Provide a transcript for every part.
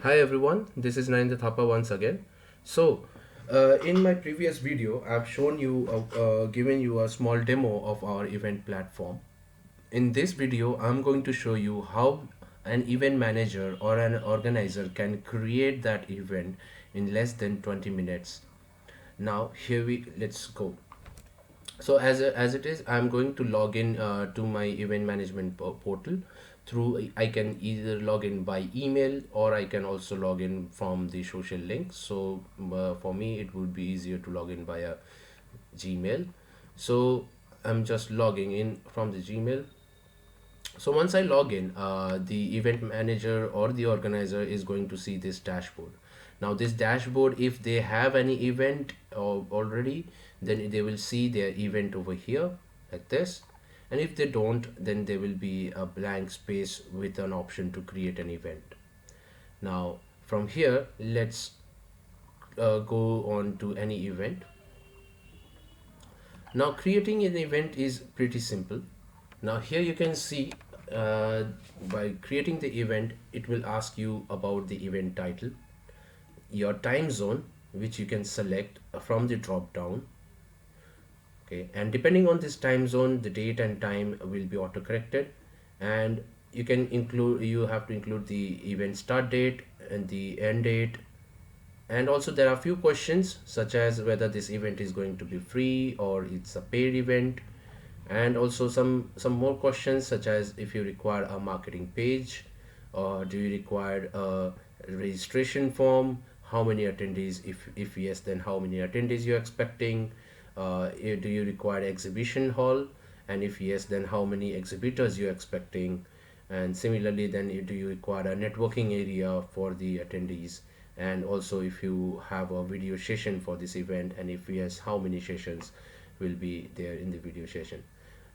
Hi everyone, this is Narendra Thapa once again. In my previous video, I've shown you, given you a small demo of our event platform. In this video, I'm going to show you how an event manager or an organizer can create that event in less than 20 minutes. Now, let's go. So as it is, I'm going to log in to my event management portal through. I can either log in by email or I can also log in from the social link. So for me it would be easier to log in via Gmail. So I'm just logging in from the Gmail. So once I log in, the event manager or the organizer is going to see this dashboard. Now this dashboard, if they have any event already, then they will see their event over here like this. And if they don't, then there will be a blank space with an option to create an event. Now from here, let's go on to any event. Now creating an event is pretty simple. Now here you can see, uh, by creating the event, it will ask you about the event title, your time zone, which you can select from the drop down. Okay, and depending on this time zone, the date and time will be auto corrected, and you have to include the event start date and the end date. And also there are a few questions such as whether this event is going to be free or it's a paid event, and also some more questions such as if you require a marketing page, or do you require a registration form, how many attendees, if yes, then how many attendees you're expecting, do you require exhibition hall, and if yes, then how many exhibitors you're expecting, and similarly then do you require a networking area for the attendees, and also if you have a video session for this event, and if yes, how many sessions will be there in the video session.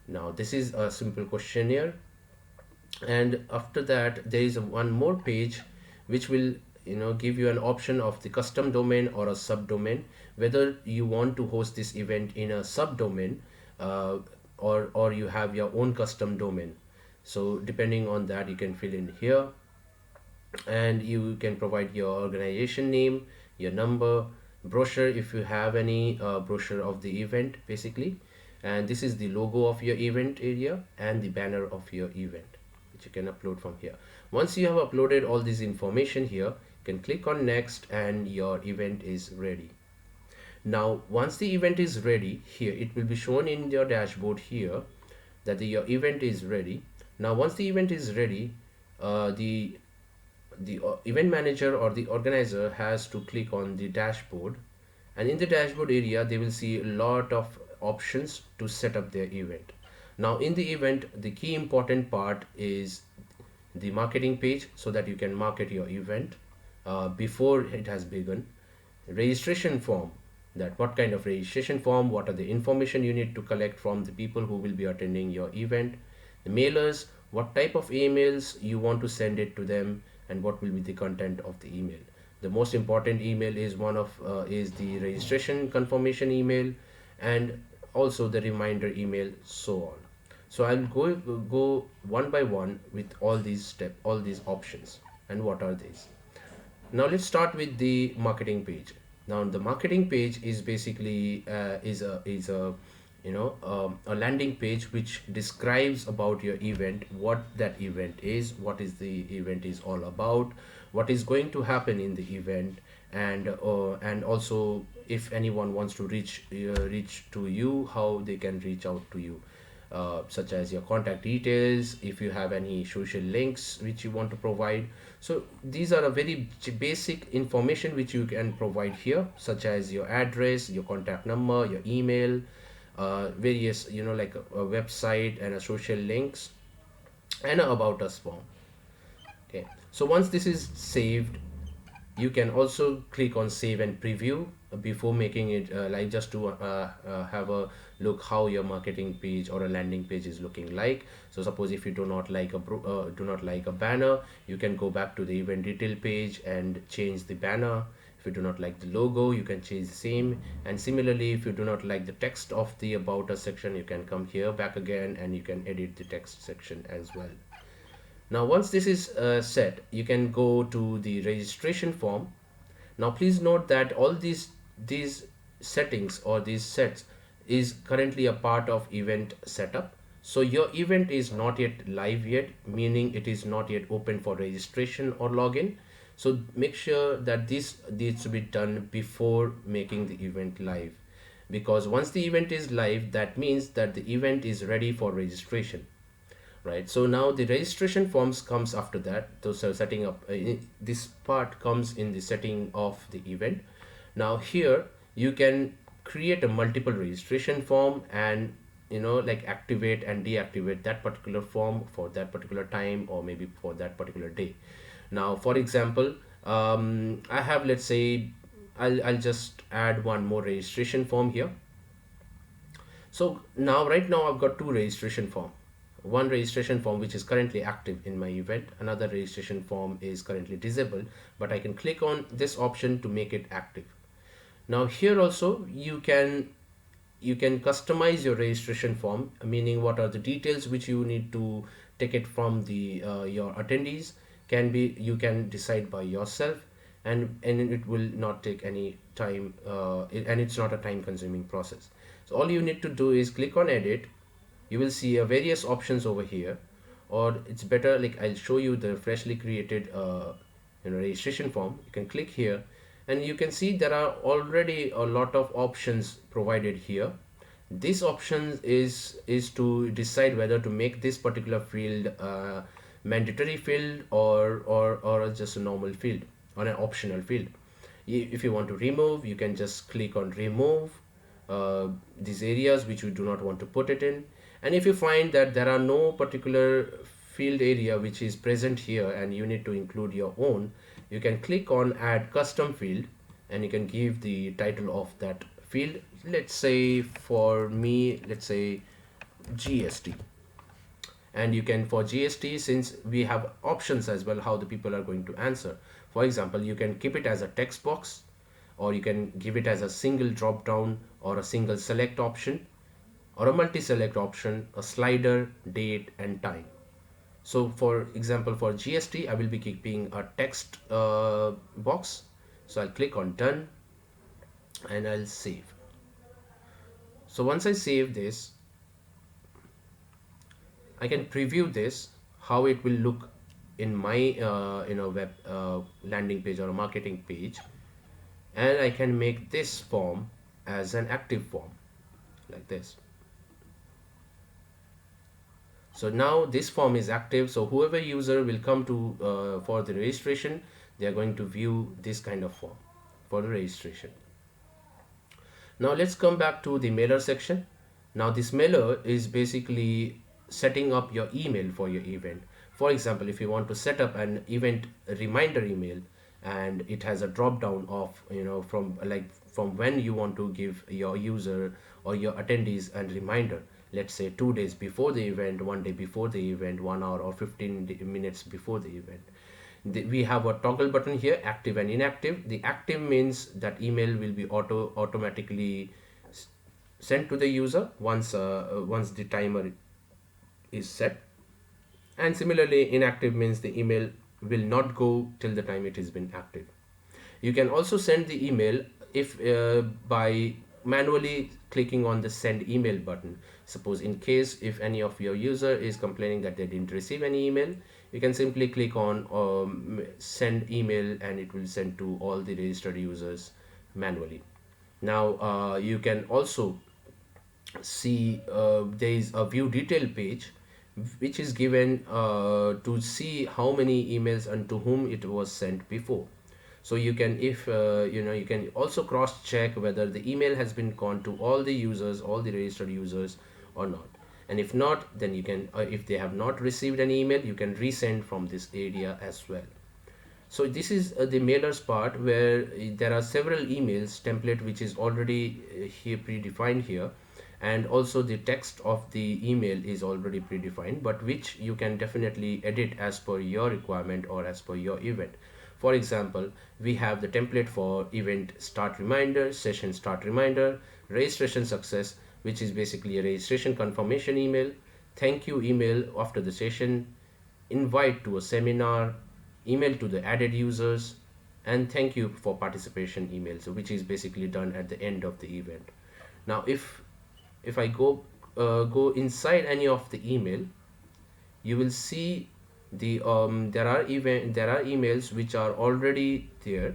Now this is a simple questionnaire, and after that there is one more page which will give you an option of the custom domain or a subdomain, whether you want to host this event in a subdomain, uh, or you have your own custom domain. So depending on that, you can fill in here, and you can provide your organization name, your number, brochure if you have any brochure of the event basically, and this is the logo of your event area and the banner of your event, which you can upload from here. Once you have uploaded all this information here, you can click on next and your event is ready. Now once the event is ready, here it will be shown in your dashboard here that your event is ready. Now once the event is ready, the event manager or the organizer has to click on the dashboard, and in the dashboard area they will see a lot of options to set up their event. Now in the event, the key important part is the marketing page, so that you can market your event before it has begun. Registration form, that what kind of registration form, what are the information you need to collect from the people who will be attending your event. The mailers, what type of emails you want to send it to them, and what will be the content of the email. The most important email is is the registration confirmation email, and also the reminder email, so on. So I'll go one by one with all these options, and what are these. Now let's start with the marketing page. Now the marketing page is basically a landing page which describes about your event, what that event is, what is the event is all about, what is going to happen in the event, and also if anyone wants to reach to you, how they can reach out to you, such as your contact details, if you have any social links which you want to provide. So these are a very basic information which you can provide here, such as your address, your contact number, your email, various, like a website and a social links, and a about us form. Okay, so once this is saved, you can also click on save and preview before making it like just to have a look how your marketing page or a landing page is looking like. So suppose if you do not like a banner, you can go back to the event detail page and change the banner. If you do not like the logo, you can change the same, and similarly if you do not like the text of the about us section, you can come here back again and you can edit the text section as well. Now once this is set, you can go to the registration form. Now please note that all these settings or these sets is currently a part of event setup. So your event is not yet live yet, meaning it is not yet open for registration or login. So make sure that this needs to be done before making the event live, because once the event is live, that means that the event is ready for registration, right? So now the registration forms comes after that. Those are setting up, this part comes in the setting of the event. Now here you can create a multiple registration form and like activate and deactivate that particular form for that particular time or maybe for that particular day. Now for example, I have, let's say, I'll just add one more registration form here. So now, right now, I've got two registration form. One registration form which is currently active in my event. Another registration form is currently disabled, but I can click on this option to make it active. Now here also you can customize your registration form, meaning what are the details which you need to take it from the your attendees can be, you can decide by yourself, and it will not take any time, and it's not a time consuming process. So all you need to do is click on edit. You will see various options over here, or it's better, like I'll show you the freshly created registration form. You can click here and you can see there are already a lot of options provided here. This option is to decide whether to make this particular field mandatory field or just a normal field or an optional field. If you want to remove, you can just click on remove these areas which you do not want to put it in. And if you find that there are no particular field area which is present here and you need to include your own, you can click on add custom field and you can give the title of that field. Let's say for me, let's say GST. And you can, for GST, since we have options as well how the people are going to answer. For example, you can keep it as a text box, or you can give it as a single drop down or a single select option or a multi-select option, a slider, date and time. So for example, for GST, I will be keeping a text box. So I'll click on done and I'll save. So once I save this, I can preview this, how it will look in my web landing page or a marketing page. And I can make this form as an active form like this. So now this form is active, so whoever user will come to for the registration, they are going to view this kind of form for the registration. Now let's come back to the mailer section. Now this mailer is basically setting up your email for your event. For example, if you want to set up an event reminder email, and it has a drop down of from when you want to give your user or your attendees a reminder. Let's say 2 days before the event, 1 day before the event, 1 hour or 15 minutes before the event. We have a toggle button here, active and inactive. The active means that email will be automatically sent to the user once the timer is set. And similarly, inactive means the email will not go till the time it has been active. You can also send the email if by manually clicking on the send email button. Suppose in case if any of your user is complaining that they didn't receive any email, you can simply click on send email and it will send to all the registered users manually. Now you can also see there is a view detail page which is given to see how many emails and to whom it was sent before. So you can, if you can also cross check whether the email has been gone to all the users, all the registered users or not. And if not, then you can if they have not received an email, you can resend from this area as well. So this is the mailers part, where there are several emails template which is already here predefined here, and also the text of the email is already predefined, but which you can definitely edit as per your requirement or as per your event. For example, we have the template for event start reminder, session start reminder, registration success, which is basically a registration confirmation email, thank you email after the session, invite to a seminar, email to the added users, and thank you for participation emails, which is basically done at the end of the event. Now, if I go inside any of the email, you will see there are emails which are already there.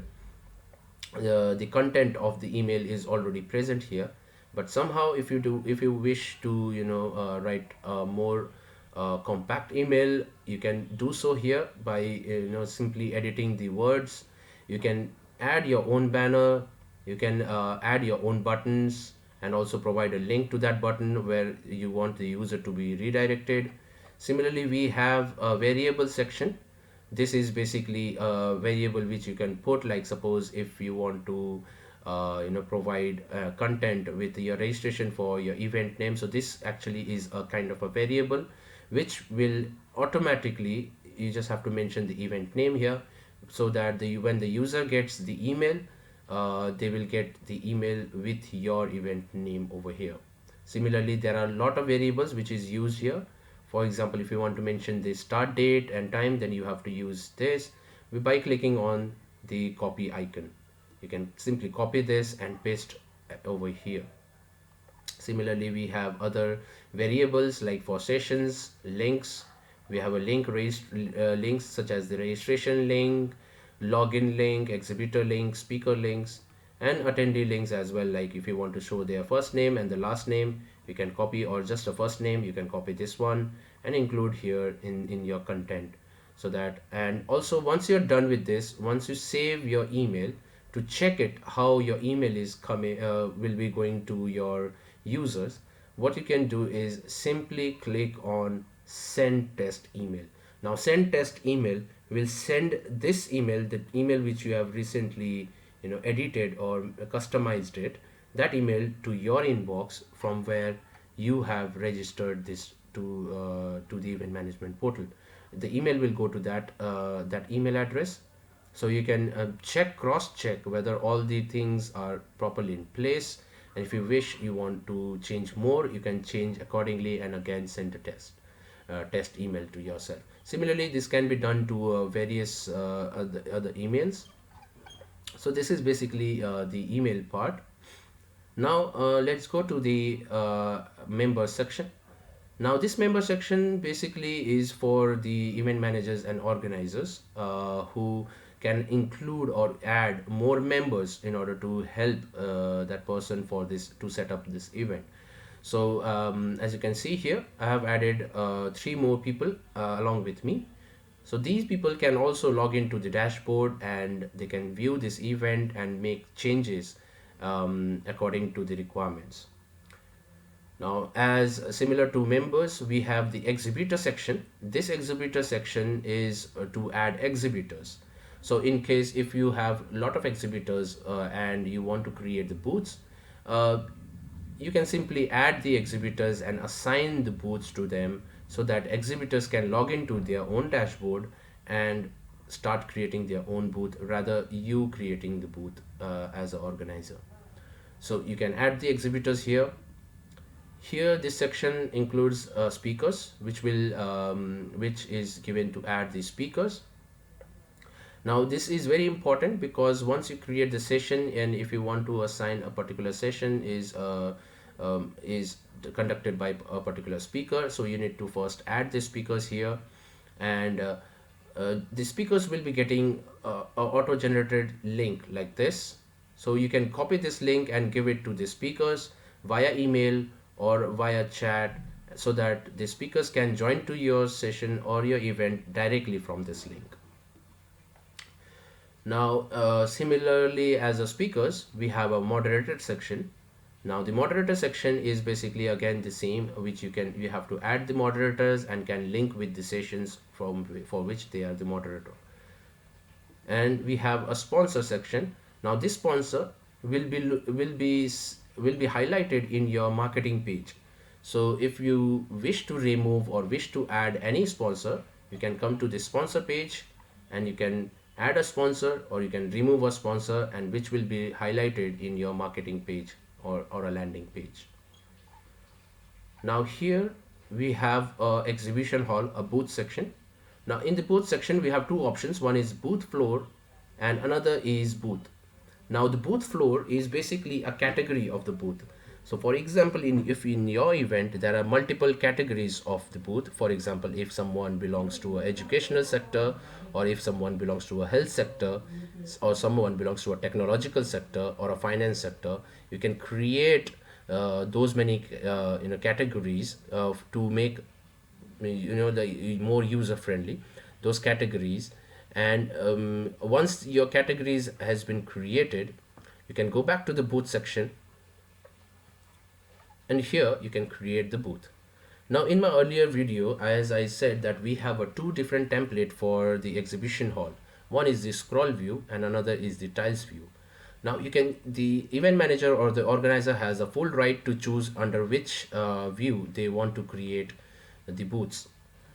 The content of the email is already present here, but somehow if you wish to write a more compact email, you can do so here by simply editing the words. You can add your own banner, you can add your own buttons, and also provide a link to that button where you want the user to be redirected. Similarly, we have a variable section. This is basically a variable which you can put, like suppose if you want to provide content with your registration for your event name. So this actually is a kind of a variable which will automatically, you just have to mention the event name here, so that when the user gets the email, they will get the email with your event name over here. Similarly, there are a lot of variables which is used here. For example, if you want to mention the start date and time, then you have to use this by clicking on the copy icon. You can simply copy this and paste over here. Similarly, we have other variables like for sessions, links. We have a links such as the registration link, login link, exhibitor link, speaker links, and attendee links as well. Like if you want to show their first name and the last name, you can copy, or just a first name, you can copy this one and include here in your content. So that, and also once you're done with this, once you save your email, to check it how your email is coming will be going to your users, what you can do is simply click on send test email. Now send test email will send this email, the email which you have recently edited or customized it, that email to your inbox from where you have registered this to the event management portal. The email will go to that email address. So you can cross check whether all the things are properly in place, and if you wish, you want to change more, you can change accordingly and again send a test email to yourself. Similarly, this can be done to various other emails. So this is basically the email part. Now let's go to the member section. Now this member section basically is for the event managers and organizers who can include or add more members in order to help that person for this to set up this event. So as you can see here, I have added 3 more people along with me. So these people can also log into the dashboard and they can view this event and make changes according to the requirements. Now, as similar to members, we have the exhibitor section. This exhibitor section is to add exhibitors. So in case if you have a lot of exhibitors and you want to create the booths, uh, you can simply add the exhibitors and assign the booths to them, so that exhibitors can log into their own dashboard and start creating their own booth, rather you creating the booth as an organizer. So you can add the exhibitors here. Here this section includes speakers, which is given to add the speakers. Now this is very important because once you create the session, and if you want to assign a particular session is conducted by a particular speaker, so you need to first add the speakers here, and the speakers will be getting a auto generated link like this. So you can copy this link and give it to the speakers via email or via chat, so that the speakers can join to your session or your event directly from this link. Now similarly, as a speakers, we have a moderator section. Now the moderator section is basically again the same, which you have to add the moderators and can link with the sessions for which they are the moderator. And we have a sponsor section. Now this sponsor will be highlighted in your marketing page. So if you wish to remove or wish to add any sponsor, you can come to the sponsor page and you can add a sponsor, or you can remove a sponsor, and which will be highlighted in your marketing page or a landing page. Now here we have a exhibition hall, a booth section. Now in the booth section we have two options. One is booth floor and another is booth. Now the booth floor is basically a category of the booth. So for example, if in your event there are multiple categories of the booth, for example, if someone belongs to a educational sector, or if someone belongs to a health sector, or someone belongs to a technological sector or a finance sector, you can create those many categories to make the more user friendly those categories. And once your categories has been created, you can go back to the booth section, and here you can create the booth. Now in my earlier video, as I said, that we have a two different template for the exhibition hall. One is the scroll view and another is the tiles view. Now the event manager or the organizer has a full right to choose under which view they want to create the booths.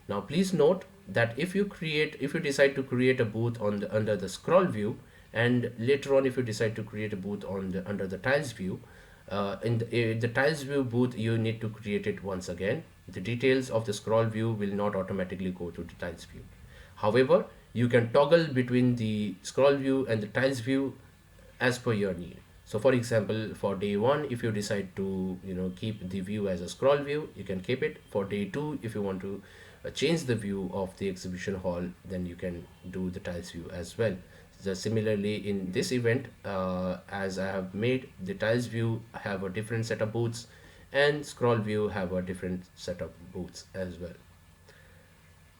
Now please note that if you decide to create a booth under the scroll view, and later on if you decide to create a booth under the tiles view, in the tiles view booth you need to create it once again. The details of the scroll view will not automatically go to the tiles view. However, you can toggle between the scroll view and the tiles view as per your need. So for example, for day one, if you decide to keep the view as a scroll view, you can keep it. For day two, if you want to change the view of the exhibition hall, then you can do the tiles view as well. So similarly in this event, as I have made the tiles view have a different set of booths, and scroll view have a different set of booths as well,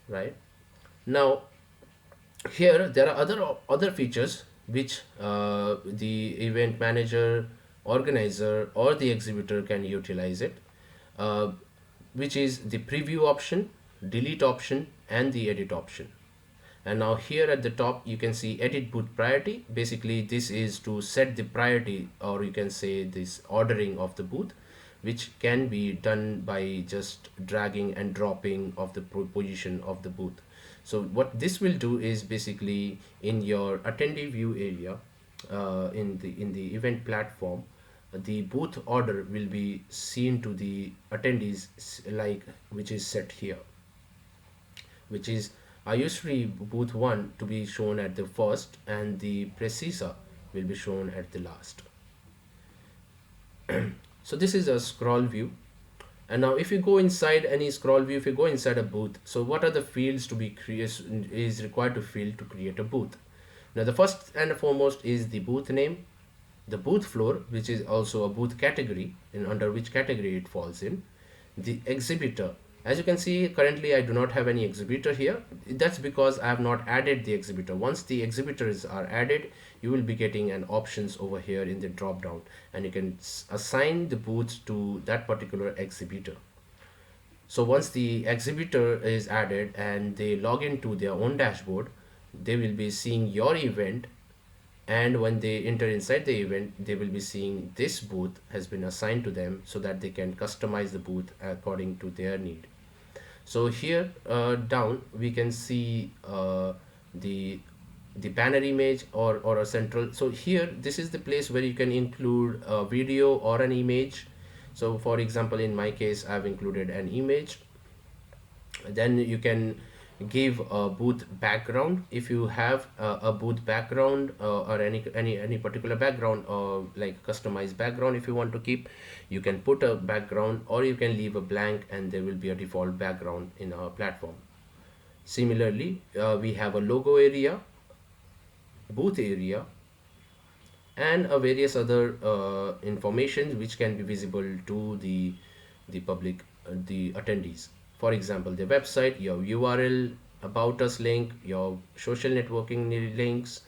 right? Now here there are other features which the event manager, organizer, or the exhibitor can utilize it, uh, which is the preview option, delete option, and the edit option. And now here at the top you can see edit booth priority. Basically this is to set the priority, or you can say this ordering of the booth, which can be done by just dragging and dropping of the position of the booth. So what this will do is basically in your attendee view area, in the event platform, the booth order will be seen to the attendees, like which is set here, which is Ayushri booth 1 to be shown at the first, and the Precisa will be shown at the last. So this is a scroll view. And now if you go inside any scroll view, if you go inside a booth, so what are the fields to be created is required to fill to create a booth? Now the first and foremost is the booth name, the booth floor, which is also a booth category, and under which category it falls in, the exhibitor. As you can see, currently I do not have any exhibitor here. That's because I have not added the exhibitor. Once the exhibitors are added, you will be getting an options over here in the drop down, and you can assign the booths to that particular exhibitor. So once the exhibitor is added and they log into their own dashboard, they will be seeing your event, and when they enter inside the event, they will be seeing this booth has been assigned to them, so that they can customize the booth according to their need. So here down we can see the banner image, or a central. So here this is the place where you can include a video or an image. So for example, in my case I've included an image. Then you can give a booth background. If you have a booth background, or any particular background, or like customized background, if you want to keep, you can put a background, or you can leave a blank and there will be a default background in our platform. Similarly, we have a logo area, booth area, and various other information which can be visible to the public, the attendees. For example, the website, your URL, about us link, your social networking links,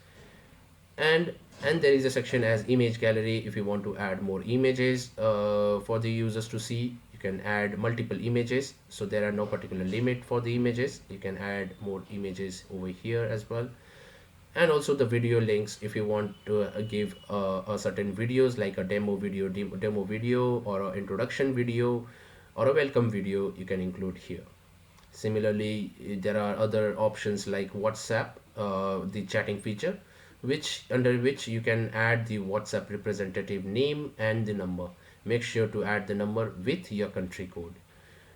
and there is a section as image gallery. If you want to add more images for the users to see, you can add multiple images. So there are no particular limit for the images. You can add more images over here as well. And also the video links. If you want to give a certain videos, like a demo video, or an introduction video, or a welcome video, you can include here. Similarly, there are other options like WhatsApp, the chatting feature, under which you can add the WhatsApp representative name and the number. Make sure to add the number with your country code.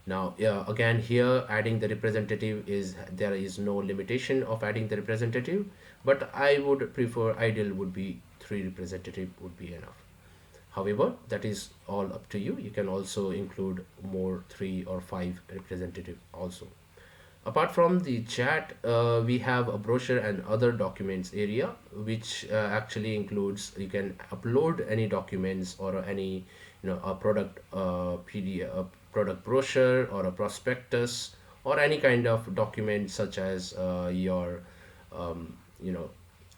Now, yeah, again here adding the representative is, there is no limitation of adding the representative, but I would prefer, ideal would be 3 representative would be enough. However, that is all up to you. You can also include more 3 or 5 representative also. Apart from the chat, we have a brochure and other documents area, which actually includes, you can upload any documents or any, a product PDF, a product brochure or a prospectus or any kind of document such as your um, you know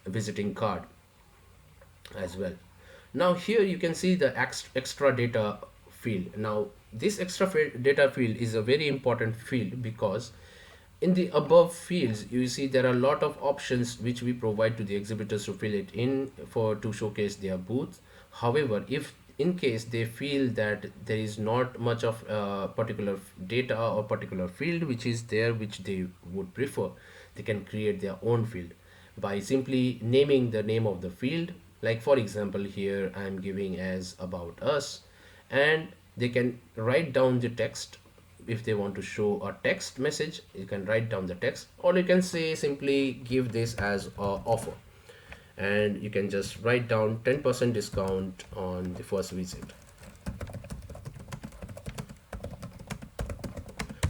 visiting card as well. Now here you can see the extra data field. Now this data field is a very important field because in the above fields you see there are a lot of options which we provide to the exhibitors to fill it in for to showcase their booth. However, if in case they feel that there is not much of particular data or particular field which is there which they would prefer, they can create their own field by simply naming the name of the field. Like for example, here I am giving as about us, and they can write down the text. If they want to show a text message, you can write down the text, or you can say simply give this as a offer, and you can just write down 10% discount on the first visit.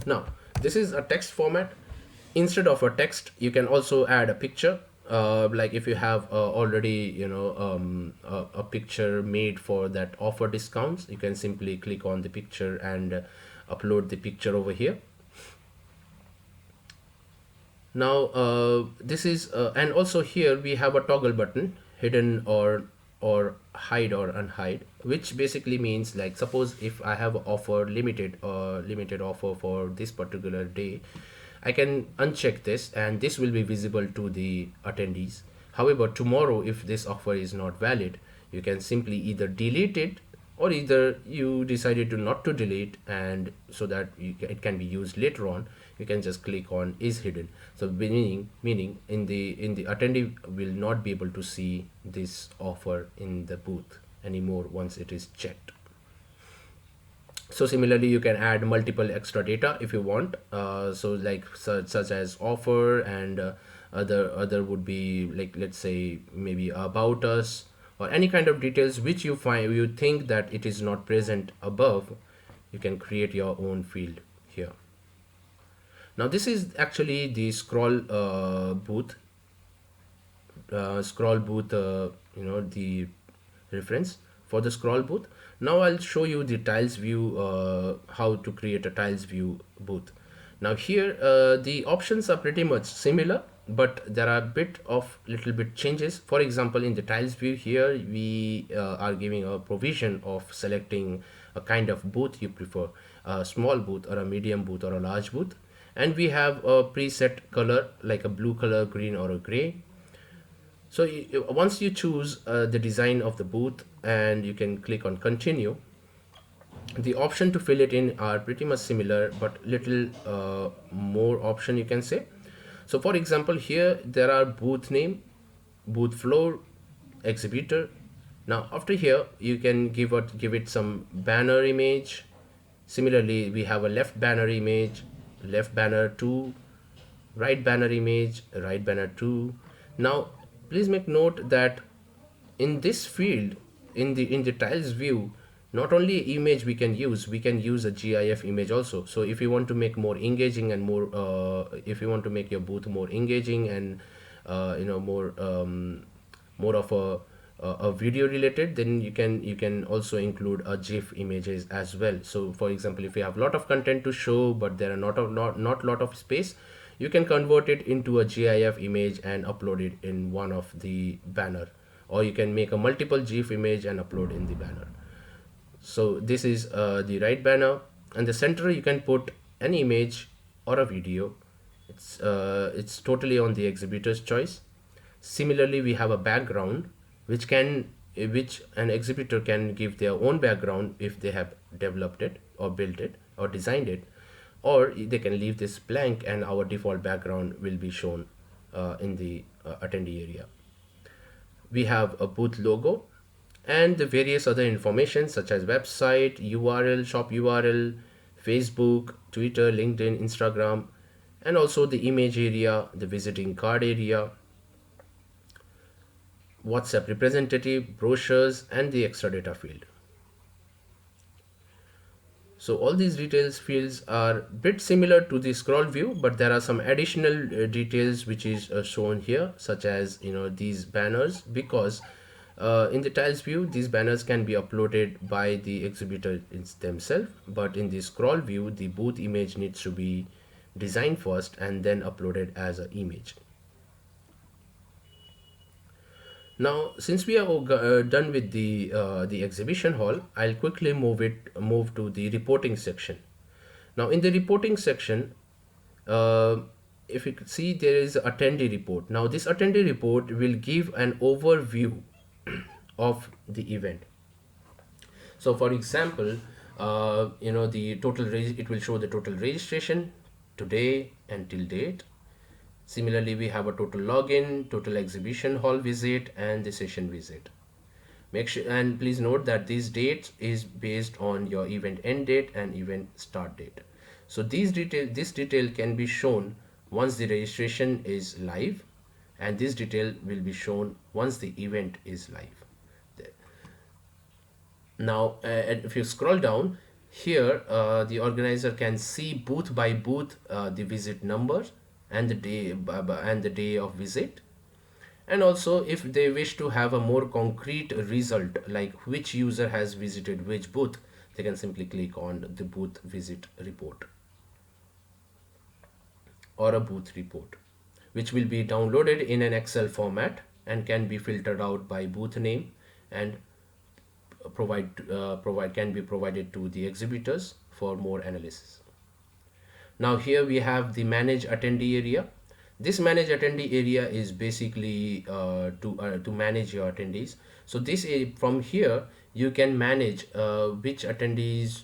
Now, this is a text format. Instead of a text, you can also add a picture. Like if you have already, a picture made for that offer discounts, you can simply click on the picture and upload the picture over here. Now, this is, and also here we have a toggle button, hidden or hide or unhide, which basically means, like suppose if I have offer limited offer for this particular day, I can uncheck this and this will be visible to the attendees. However, tomorrow if this offer is not valid, you can simply either delete it, or either you decided to not to delete, and so that it can be used later on, you can just click on is hidden. So meaning in the attendee will not be able to see this offer in the booth anymore once it is checked. So similarly, you can add multiple extra data if you want. So like such as offer, and other would be like, let's say maybe about us, or any kind of details which you think that it is not present above. You can create your own field here. Now this is actually the scroll booth, the reference for the scroll booth. Now I'll show you the tiles view, how to create a tiles view booth. Now here the options are pretty much similar, but there are little bit changes. For example, in the tiles view here, we are giving a provision of selecting a kind of booth you prefer, a small booth or a medium booth or a large booth. And we have a preset color like a blue color, green, or a gray. So once you choose the design of the booth, and you can click on continue, the option to fill it in are pretty much similar, but little more option you can say. So for example, here there are booth name, booth floor, exhibitor. Now after here you can give it some banner image. Similarly, we have a left banner image, left banner 2, right banner image, right banner 2. Now please make note that in this field, in the tiles view, not only image we can use a GIF image also. So if you want to make more engaging and more if you want to make your booth more engaging and more of a video related, then you can also include a GIF images as well. So for example, if you have a lot of content to show but there are not lot of space, you can convert it into a GIF image and upload it in one of the banner, or you can make a multiple GIF image and upload in the banner. So this is the right banner, and the center you can put an image or a video. It's totally on the exhibitor's choice. Similarly, we have a background which an exhibitor can give their own background if they have developed it or built it or designed it, or they can leave this blank and our default background will be shown in the attendee area. We have a booth logo and the various other information such as website, URL, shop URL, Facebook, Twitter, LinkedIn, Instagram, and also the image area, the visiting card area, WhatsApp representative, brochures, and the extra data field. So all these details fields are bit similar to the scroll view, but there are some additional details which is shown here, such as these banners, because in the tiles view these banners can be uploaded by the exhibitor themselves, but in the scroll view the booth image needs to be designed first and then uploaded as an image. Now, since we are done with the exhibition hall, I'll quickly move to the reporting section. Now, in the reporting section, uh, if you could see, there is attendee report. Now, this attendee report will give an overview of the event. So, for example, the it will show the total registration today and till date. Similarly, we have a total login, total exhibition hall visit, and the session visit. Make sure and please note that these dates is based on your event end date and event start date. So this detail can be shown once the registration is live, and this detail will be shown once the event is live. Now, if you scroll down here, the organizer can see booth by booth the visit number and the day of visit. And also, if they wish to have a more concrete result, like which user has visited which booth, they can simply click on the booth visit report or a booth report, which will be downloaded in an Excel format and can be filtered out by booth name and can be provided to the exhibitors for more analysis. Now here we have the manage attendee area. This manage attendee area is basically to manage your attendees. So from here you can manage which attendees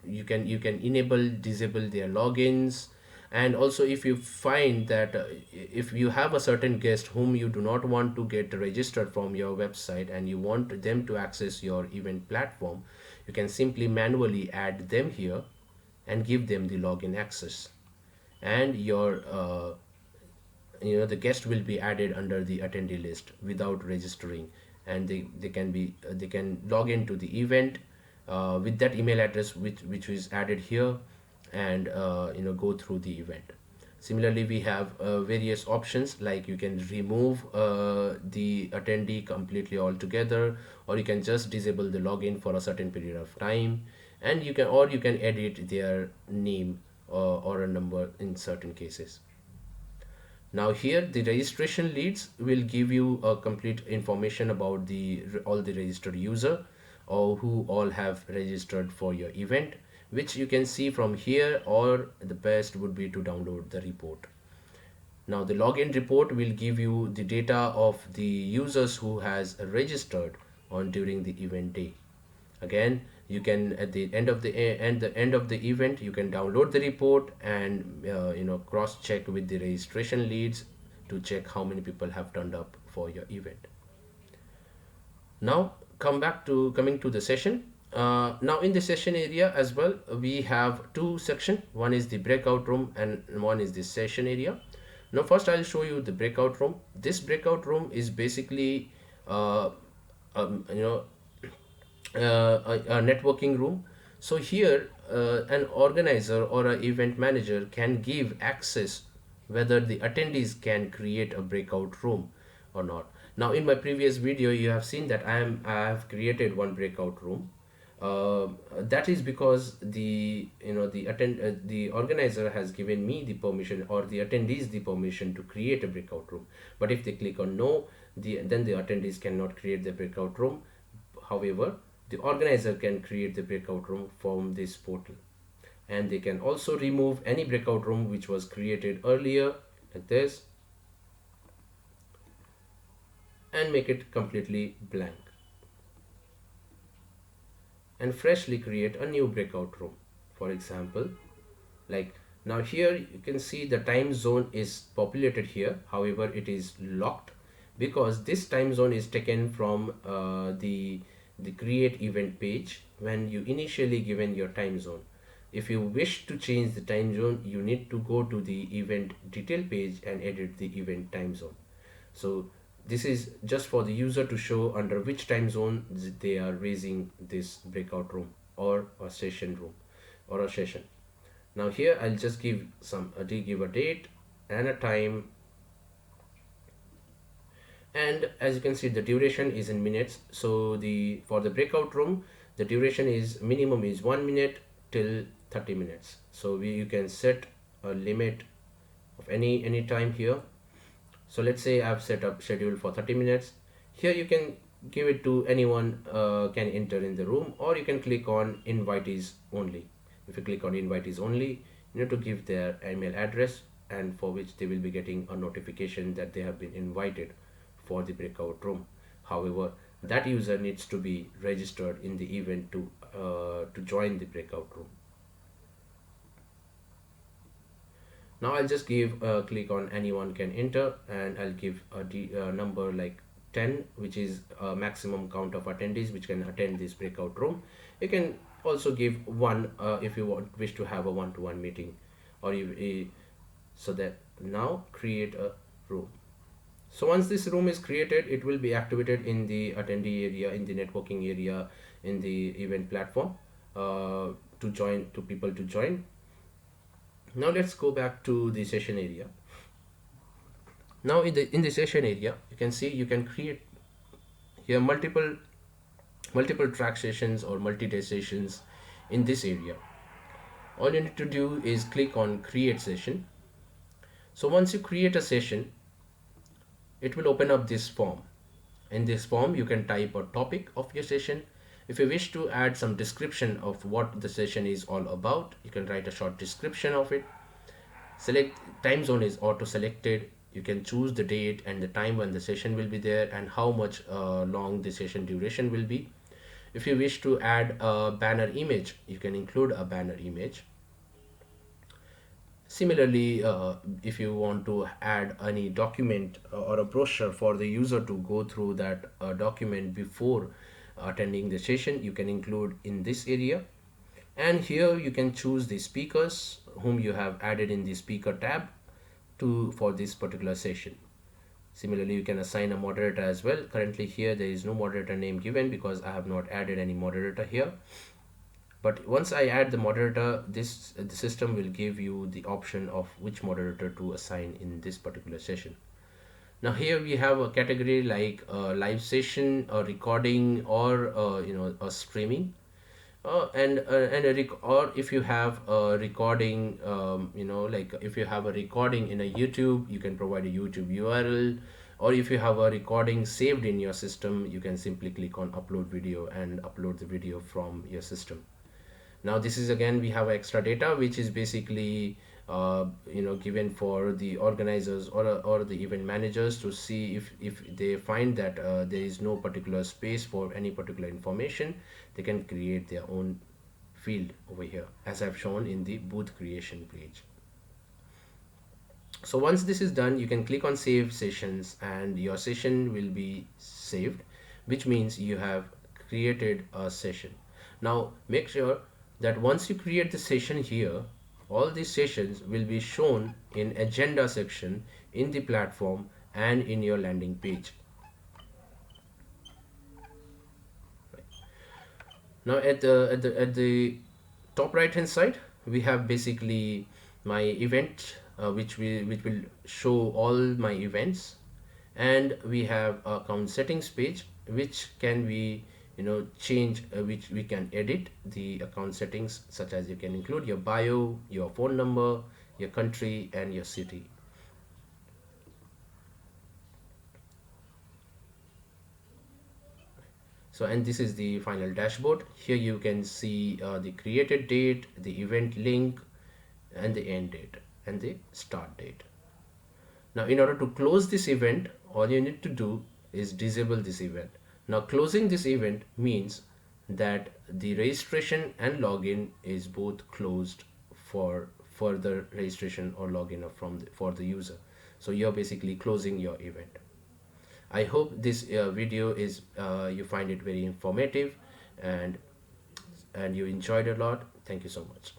you can enable, disable their logins, and also if you find that if you have a certain guest whom you do not want to get registered from your website and you want them to access your event platform, you can simply manually add them here and give them the login access, and the guest will be added under the attendee list without registering, and they can log into the event with that email address which is added here, and go through the event. Similarly, we have various options, like you can remove the attendee completely altogether, or you can just disable the login for a certain period of time, and you can edit their name or a number in certain cases. Now here the registration leads will give you a complete information about all the registered user or who all have registered for your event, which you can see from here, or the best would be to download the report. Now the login report will give you the data of the users who has registered on during the event day. Again, you can at the end of the event you can download the report and cross check with the registration leads to check how many people have turned up for your event. Now coming to the session. Now in the session area as well, we have two sections. One is the breakout room and one is the session area. Now first I'll show you the breakout room. This breakout room is basically a networking room. So here an organizer or an event manager can give access whether the attendees can create a breakout room or not. Now in my previous video you have seen that I have created one breakout room. That is because the organizer has given me the permission, or the attendees the permission, to create a breakout room. But if they click on no, then the attendees cannot create the breakout room. However, the organizer can create the breakout room from this portal, and they can also remove any breakout room which was created earlier, like this, and make it completely blank, and freshly create a new breakout room. For example, like now here you can see the time zone is populated here, however it is locked because this time zone is taken from the create event page when you initially given your time zone. If you wish to change the time zone, you need to go to the event detail page and edit the event time zone. So this is just for the user to show under which time zone they are raising this breakout room or a session room or a session. Now here I'll just give give a date and a time, and as you can see the duration is in minutes. So the for the breakout room, the duration is minimum is 1 minute till 30 minutes. So you can set a limit of any time here. So let's say I've set up schedule for 30 minutes. Here you can give it to anyone can enter in the room, or you can click on invitees only. If you click on invitees only, you need to give their email address, and for which they will be getting a notification that they have been invited for the breakout room. However, that user needs to be registered in the event to join the breakout room. Now I'll just give a click on anyone can enter, and I'll give a number like 10, which is a maximum count of attendees which can attend this breakout room. You can also give one if you wish to have a one-to-one meeting, or so that now create a room. So once this room is created, it will be activated in the attendee area, in the networking area, in the event platform to people to join. Now let's go back to the session area. Now in the session area, you can see you can create here multiple track sessions or multi-day sessions in this area. All you need to do is click on create session. So once you create a session, it will open up this form. In this form, you can type a topic of your session. If you wish to add some description of what the session is all about, you can write a short description of it. Select time zone is auto selected. You can choose the date and the time when the session will be there, and how much long the session duration will be. If you wish to add a banner image, you can include a banner image. Similarly, if you want to add any document or a brochure for the user to go through that document before attending the session, you can include in this area. And here you can choose the speakers whom you have added in the speaker tab for this particular session. Similarly, you can assign a moderator as well. Currently here there is no moderator name given because I have not added any moderator here. But once I add the moderator, the system will give you the option of which moderator to assign in this particular session. Now here we have a category like a live session, a recording, or a streaming. Or if you have a recording, like if you have a recording in a YouTube, you can provide a YouTube URL. Or if you have a recording saved in your system, you can simply click on upload video and upload the video from your system. Now this is again, we have extra data which is basically given for the organizers or the event managers to see if they find that there is no particular space for any particular information, they can create their own field over here, as I've shown in the booth creation page. So once this is done, you can click on save sessions and your session will be saved, which means you have created a session. Now make sure that once you create the session here, all these sessions will be shown in agenda section in the platform and in your landing page. Now at the top right hand side, we have basically my event which will show all my events, and we have account settings page which can be change, which we can edit the account settings, such as you can include your bio, your phone number, your country, and your city. So, and this is the final dashboard. Here you can see the created date, the event link, and the end date and the start date. Now in order to close this event, all you need to do is disable this event. Now closing this event means that the registration and login is both closed for further registration or login for the user. So you're basically closing your event. I hope this video is you find it very informative and you enjoyed a lot. Thank you so much.